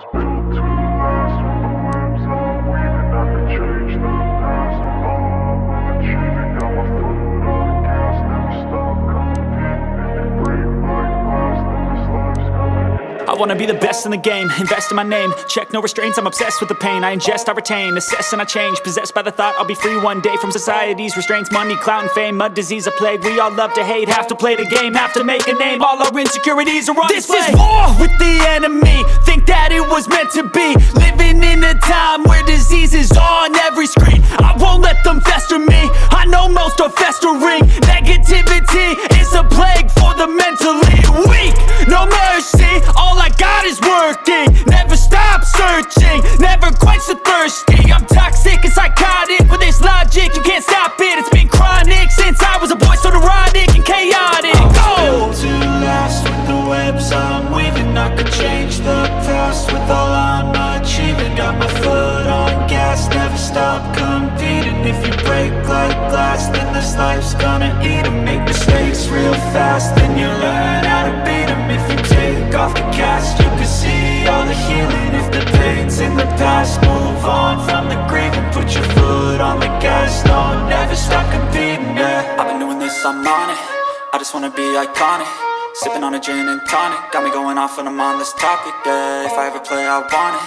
was built to last. With the webs I'm weaving, I could change the past. With all I'm achieving, got my foot on gas. Never stop competing. If you break like glass, then this life's gonna end. I wanna be the best in the game, invest in my name. Check no restraints, I'm obsessed with the pain. I ingest, I retain, assess and I change. Possessed by the thought I'll be free one day from society's restraints. Money, clout and fame, mud, disease, a plague. We all love to hate, have to play the game, have to make a name. All our insecurities are on display. This is war with the enemy, think that it was meant to be. Living in a time where disease is on every screen. I won't let them fester me, I know most are festering. Negativity is a plague for the mentally weak. No mercy, all I got is working. Never stop searching, never quench the thirsty. I'm toxic and psychotic, with this logic you can't stop it. It's been chronic since I was a boy, so neurotic and chaotic. Built to last. With the webs I'm weaving, I could change the past. With all I'm achieving, got my foot on gas. Never stop competing. If you break like glass, then this life's gonna eat 'em. Make mistakes real fast, then you learn how to beat 'em. If you take off the cast, you can see all the healing. If the pain's in the past, move on from the grave and put your foot on the gas. No, never stop competing, yeah. I've been doing this, I'm on it, I just wanna be iconic. Sipping on a gin and tonic, got me going off when I'm on this topic, yeah. If I ever play, I want it,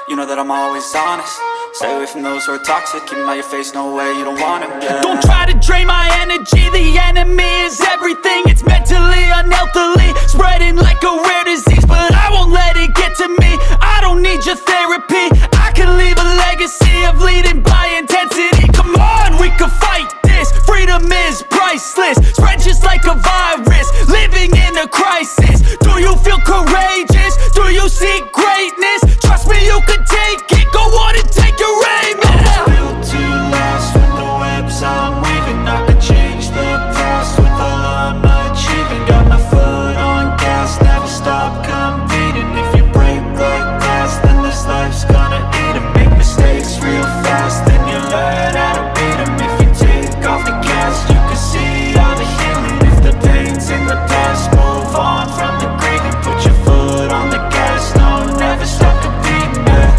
you know that I'm always honest. Stay away from those who are toxic, keep them out your face, no way, you don't want them, yeah. Don't try to drain my energy, the enemy is everything. It's mentally, unhealthily, spreading like a rare disease. But I won't let it get to me, I don't need your therapy. I can leave a legacy of leading by intensity. Come on, we can fight this, freedom is priceless. Spread just like a virus, living in a crisis. Do you feel courageous? Do you seek greatness? Trust me, you can take it, go on and take your aim, yeah. I was built to last. With the webs I'm weaving, I could change the past. With all I'm achieving, got my foot on gas. Never stop competing. If you break like glass, then this life's gonna eat 'em. Make mistakes real fast, then you learn how to beat 'em. If you take off the cast, you can see all the healing. If the pain's in the past, move on from the grave and put your foot on the gas. No, never stop competing, yeah.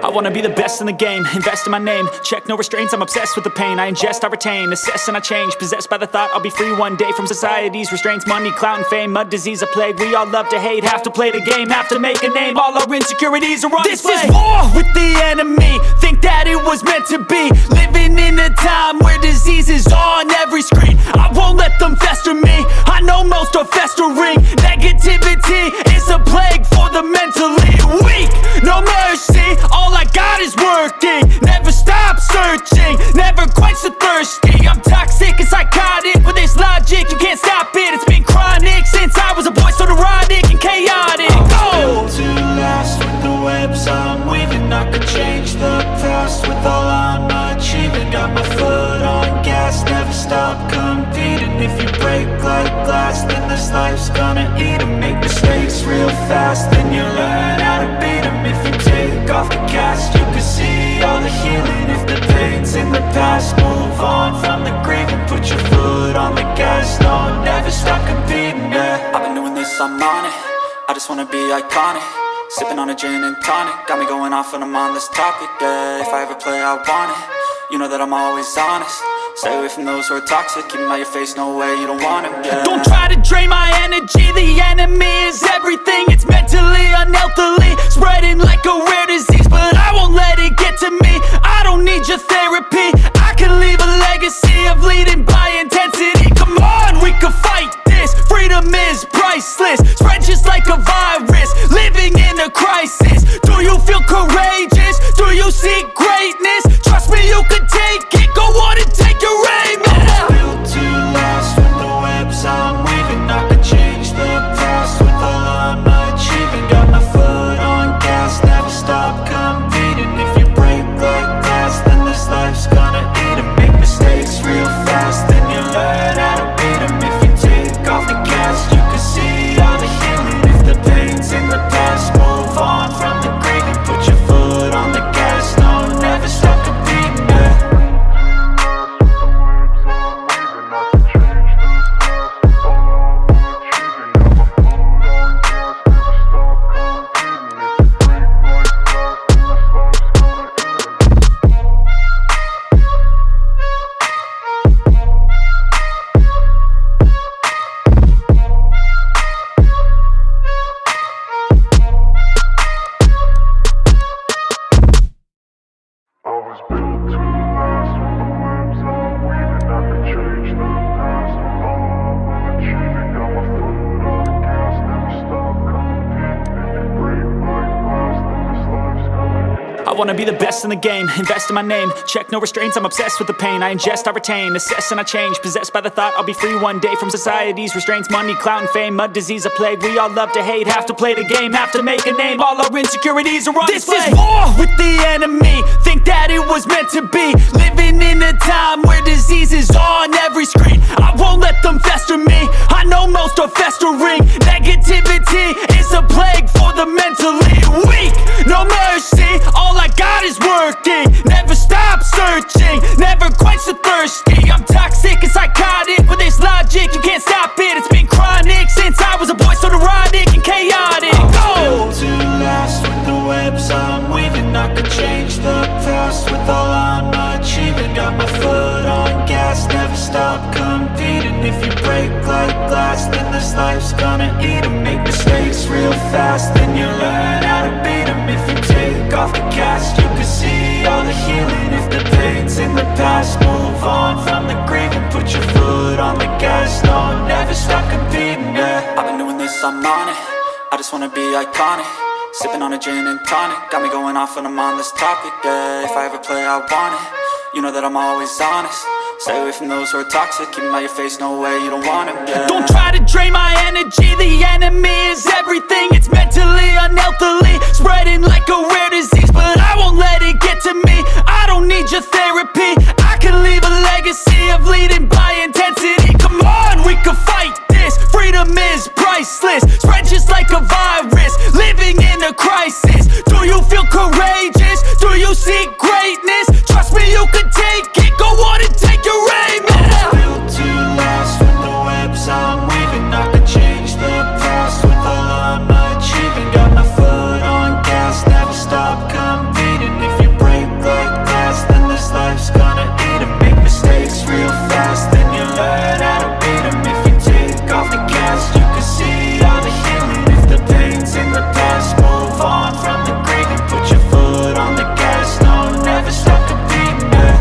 I wanna be the best in the game, invest in my name. Check no restraints, I'm obsessed with the pain. I ingest, I retain, assess and I change. Possessed by the thought I'll be free one day from society's restraints. Money, clout and fame, mud, disease, a plague. We all love to hate, have to play the game, have to make a name. All our insecurities are on display. This is war with the enemy, think that it was meant to be. Living in a time where disease is on every screen. I won't let them fester me, I know most are festering. Negativity is a plague for the mentally weak. No mercy, all I got is working. Never stop searching, never quench the thirsty. I'm toxic and psychotic, with this logic you can't stop it. It's been chronic since I was a boy, so neurotic and chaotic. Built to last. With the webs I'm weaving, I could change the past. With all I'm achieving, got my foot on gas. Never stop competing. If you break like glass, then this life's gonna eat 'em. Make mistakes real fast, then you learn how to beat 'em. If you take off the cast, you can see all the healing. If the pain's in the past, move on from the grave and put your foot on the gas. No, never stop competing, yeah. I've been doing this, I'm on it, I just wanna be iconic. Sipping on a gin and tonic, got me going off when I'm on this topic, yeah. If I ever play, I want it, you know that I'm always honest. Stay away from those who are toxic, keep them out your face, no way, you don't want them, yeah. Don't try to drain my energy, the enemy is everything. It's mentally, unhealthily, spreading like a rare disease. But I won't let it get to me, I don't need your therapy. I can leave a legacy of leading by intensity. Come on, we can fight this, freedom is priceless. Spread just like a virus, living in a crisis. Do you feel courageous? Do you seek greatness? was built to last with the webs I'm weaving. I could change the past with all I'm achieving. Got my foot on gas, never stop competing. If you break like glass, then this life's gonna end. I wanna be the best in the game, invest in my name. Check no restraints, I'm obsessed with the pain. I ingest, I retain, assess and I change. Possessed by the thought I'll be free one day from society's restraints. Money, clout and fame, mud, disease, a plague. We all love to hate, have to play the game, have to make a name. All our insecurities are on display. This is war with the enemy, think that it was meant to be. Living in a time where disease is on every screen. I won't let them fester me, I know most are festering. Negativity is a plague for the mentally weak. No mercy, all I got is working. Never stop searching, never quench the thirsty. I'm toxic and psychotic, with this logic you can't stop it. It's been chronic since I was a boy, so neurotic and chaotic. Built to last with the webs I'm weaving. I could change the past with all I'm achieving. Got my foot on gas, never stop competing. If you break like glass, then this life's gonna eat 'em. Make mistakes real fast, then you learn how to beat 'em. If you take off the cast, you can see all the healing. If the pain's in the past, move on from the grave and put your foot on the gas. No, never stop competing, yeah. I've been doing this, I'm on it. I just wanna be iconic. Sipping on a gin and tonic, got me going off when I'm on this topic, yeah. If I ever play, I want it. You know that I'm always honest. Stay away from those who are toxic. Keep 'em out your face, no way, you don't want 'em, yeah. Don't try to drain my energy, the enemy is everything. It's mentally, unhealthily, spreading like a rare disease. But I won't let it get to me, I don't need your therapy. I can leave a legacy of leading by intensity. Come on, we can fight this, freedom is priceless. Spread just like a virus, living in a crisis. Do you feel courageous? Do you seek greatness? Trust me, you can take it, go on and take your aim, yeah. Built to last with the webs I'm weaving. I could change the past with all I'm achieving. Got my foot on gas, never stop competing. If you break like glass, then this life's gonna eat 'em. Make mistakes real fast, then you learn how to beat 'em. If you take off the cast, you can see all the healing. If the pain's in the past, move on from the grave and put your foot on the gas. No, never stop competing, yeah.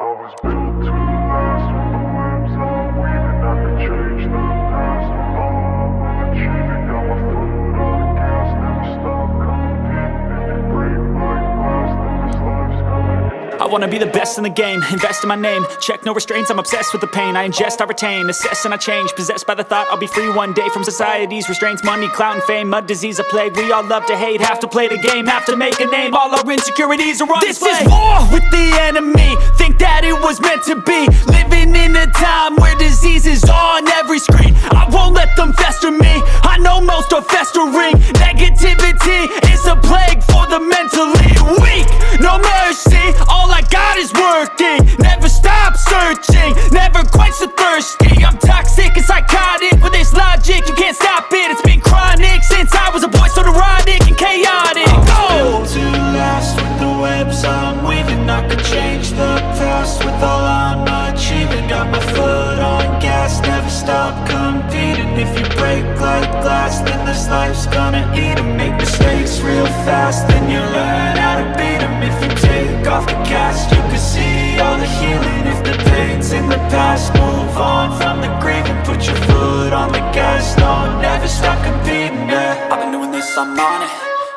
I was built to last with the webs I'm weaving. I could change the past with all I'm achieving. Got my foot on gas, never stop competing. If you break like glass, then this life's gonna end. I wanna be the best in the game, invest in my name. Check no restraints, I'm obsessed with the pain. I ingest, I retain, assess and I change. Possessed by the thought I'll be free one day from society's restraints. Money, clout and fame, mud, disease, a plague. We all love to hate, have to play the game, have to make a name. All our insecurities are on display. This is war with the enemy, think that it was meant to be. Living in a time where disease is on every screen. I won't let them fester me, I know most are festering. Negativity is a plague for the mentally weak. No mercy, all I got is working. Never stop searching, never quench the thirsty. I'm toxic and psychotic, with this logic you can't stop it. It's been chronic since I was a boy, so neurotic and chaotic. Built to last with the webs I'm weaving. I could change the past with all I'm achieving. Got my foot on gas, never stop competing. If you break like glass, then this life's gonna eat 'em. Make mistakes real fast, then you learn how to beat 'em. If you take off the cast, you can see all the healing. If the pain's in the past, move on from the grave and put your foot on the gas. No, never stop competing, yeah. I've been doing this, I'm on it.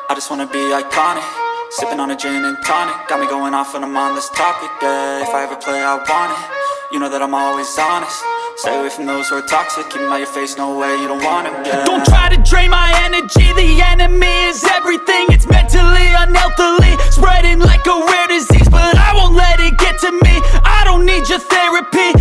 I just wanna be iconic. Sipping on a gin and tonic, got me going off when I'm on this topic, yeah. If I ever play, I want it. You know that I'm always honest. Stay away from those who are toxic. Keep 'em out your face, no way, you don't want 'em, yeah. Don't try to drain my energy, the enemy is everything. It's mentally, unhealthily, spreading like a rare disease. But I won't let it get to me, I don't need your therapy.